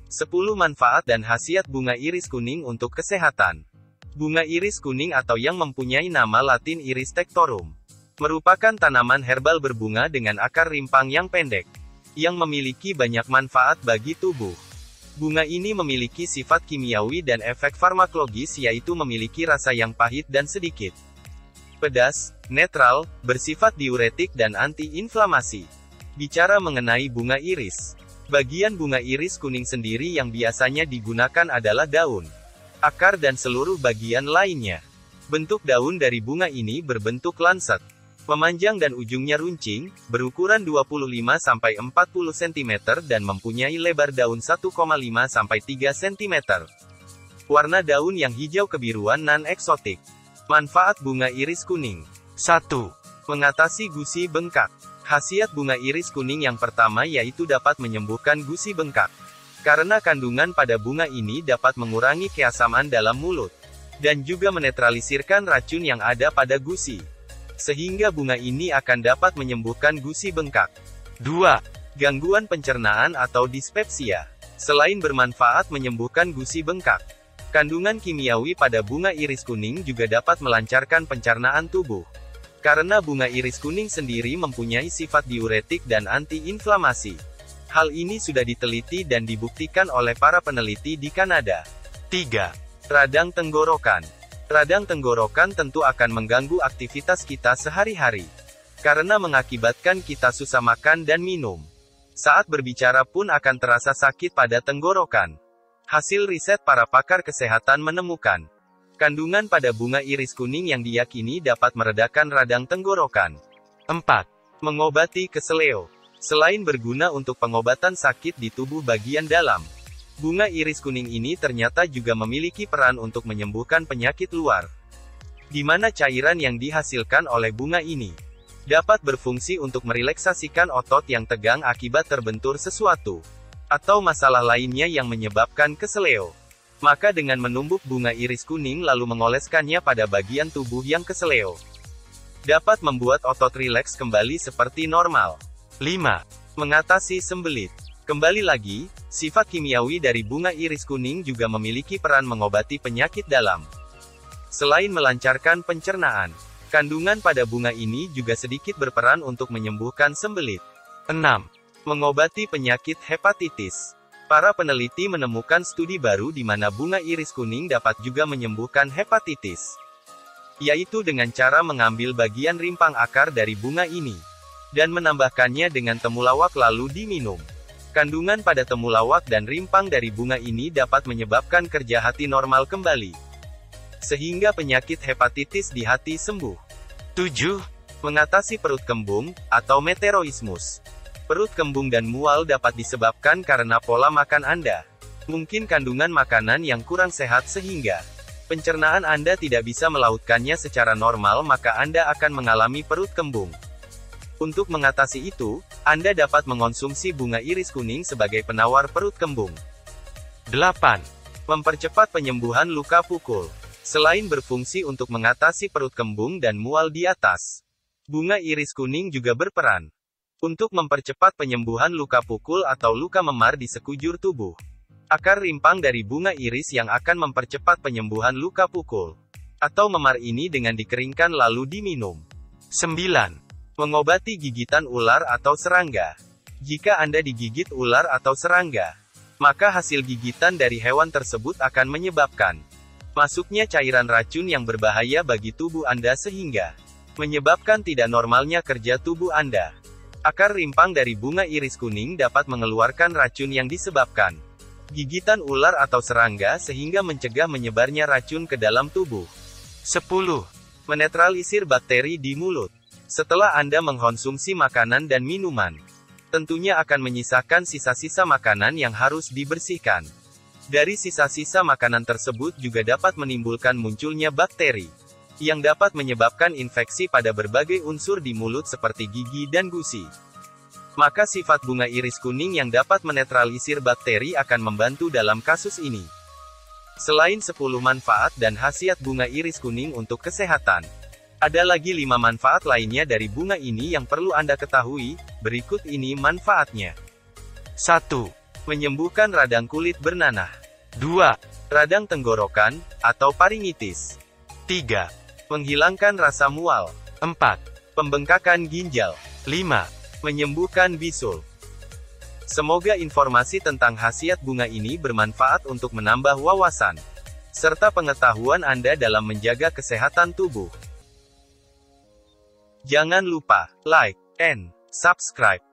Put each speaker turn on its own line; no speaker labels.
10 manfaat dan khasiat bunga iris kuning untuk kesehatan. Bunga iris kuning atau yang mempunyai nama latin Iris tectorum, merupakan tanaman herbal berbunga dengan akar rimpang yang pendek, yang memiliki banyak manfaat bagi tubuh. Bunga ini memiliki sifat kimiawi dan efek farmakologis, yaitu memiliki rasa yang pahit dan sedikit pedas, netral, bersifat diuretik dan anti-inflamasi. Bicara mengenai bunga iris, bagian bunga iris kuning sendiri yang biasanya digunakan adalah daun, akar dan seluruh bagian lainnya. Bentuk daun dari bunga ini berbentuk lancet, memanjang dan ujungnya runcing, berukuran 25–40 cm dan mempunyai lebar daun 1,5–3 cm. Warna daun yang hijau kebiruan non-eksotik. Manfaat bunga iris kuning. 1. Mengatasi gusi bengkak. Khasiat bunga iris kuning yang pertama yaitu dapat menyembuhkan gusi bengkak. Karena kandungan pada bunga ini dapat mengurangi keasaman dalam mulut, dan juga menetralisirkan racun yang ada pada gusi. Sehingga bunga ini akan dapat menyembuhkan gusi bengkak. 2. Gangguan pencernaan atau dispepsia. Selain bermanfaat menyembuhkan gusi bengkak, kandungan kimiawi pada bunga iris kuning juga dapat melancarkan pencernaan tubuh. Karena bunga iris kuning sendiri mempunyai sifat diuretik dan anti-inflamasi. Hal ini sudah diteliti dan dibuktikan oleh para peneliti di Kanada. 3. Radang tenggorokan. Radang tenggorokan tentu akan mengganggu aktivitas kita sehari-hari, karena mengakibatkan kita susah makan dan minum. Saat berbicara pun akan terasa sakit pada tenggorokan. Hasil riset para pakar kesehatan menemukan, kandungan pada bunga iris kuning yang diyakini dapat meredakan radang tenggorokan. 4. Mengobati keseleo. Selain berguna untuk pengobatan sakit di tubuh bagian dalam, bunga iris kuning ini ternyata juga memiliki peran untuk menyembuhkan penyakit luar, di mana cairan yang dihasilkan oleh bunga ini dapat berfungsi untuk merelaksasikan otot yang tegang akibat terbentur sesuatu, atau masalah lainnya yang menyebabkan keseleo. Maka dengan menumbuk bunga iris kuning lalu mengoleskannya pada bagian tubuh yang keseleo, dapat membuat otot rileks kembali seperti normal. 5. Mengatasi sembelit. Kembali lagi, sifat kimiawi dari bunga iris kuning juga memiliki peran mengobati penyakit dalam. Selain melancarkan pencernaan, kandungan pada bunga ini juga sedikit berperan untuk menyembuhkan sembelit. 6. Mengobati penyakit hepatitis. Para peneliti menemukan studi baru di mana bunga iris kuning dapat juga menyembuhkan hepatitis, yaitu dengan cara mengambil bagian rimpang akar dari bunga ini, dan menambahkannya dengan temulawak lalu diminum. Kandungan pada temulawak dan rimpang dari bunga ini dapat menyebabkan kerja hati normal kembali, sehingga penyakit hepatitis di hati sembuh. 7. Mengatasi perut kembung, atau meteroismus. Perut kembung dan mual dapat disebabkan karena pola makan Anda. Mungkin kandungan makanan yang kurang sehat sehingga pencernaan Anda tidak bisa melautkannya secara normal, maka Anda akan mengalami perut kembung. Untuk mengatasi itu, Anda dapat mengonsumsi bunga iris kuning sebagai penawar perut kembung. 8. Mempercepat penyembuhan luka pukul. Selain berfungsi untuk mengatasi perut kembung dan mual di atas, bunga iris kuning juga berperan untuk mempercepat penyembuhan luka pukul atau luka memar di sekujur tubuh. Akar rimpang dari bunga iris yang akan mempercepat penyembuhan luka pukul atau memar ini dengan dikeringkan lalu diminum. 9. Mengobati gigitan ular atau serangga. Jika Anda digigit ular atau serangga, maka hasil gigitan dari hewan tersebut akan menyebabkan masuknya cairan racun yang berbahaya bagi tubuh Anda sehingga menyebabkan tidak normalnya kerja tubuh Anda. Akar rimpang dari bunga iris kuning dapat mengeluarkan racun yang disebabkan gigitan ular atau serangga sehingga mencegah menyebarnya racun ke dalam tubuh. 10. Menetralisir bakteri di mulut. Setelah Anda mengkonsumsi makanan dan minuman, tentunya akan menyisakan sisa-sisa makanan yang harus dibersihkan. Dari sisa-sisa makanan tersebut juga dapat menimbulkan munculnya bakteri, yang dapat menyebabkan infeksi pada berbagai unsur di mulut seperti gigi dan gusi. Maka sifat bunga iris kuning yang dapat menetralisir bakteri akan membantu dalam kasus ini. Selain 10 manfaat dan khasiat bunga iris kuning untuk kesehatan, ada lagi 5 manfaat lainnya dari bunga ini yang perlu Anda ketahui. Berikut ini manfaatnya. 1. Menyembuhkan radang kulit bernanah. 2. Radang tenggorokan, atau faringitis. 3. Menghilangkan rasa mual. 4. Pembengkakan ginjal. 5. Menyembuhkan bisul. Semoga informasi tentang khasiat bunga ini bermanfaat untuk menambah wawasan serta pengetahuan Anda dalam menjaga kesehatan tubuh. Jangan lupa like and subscribe.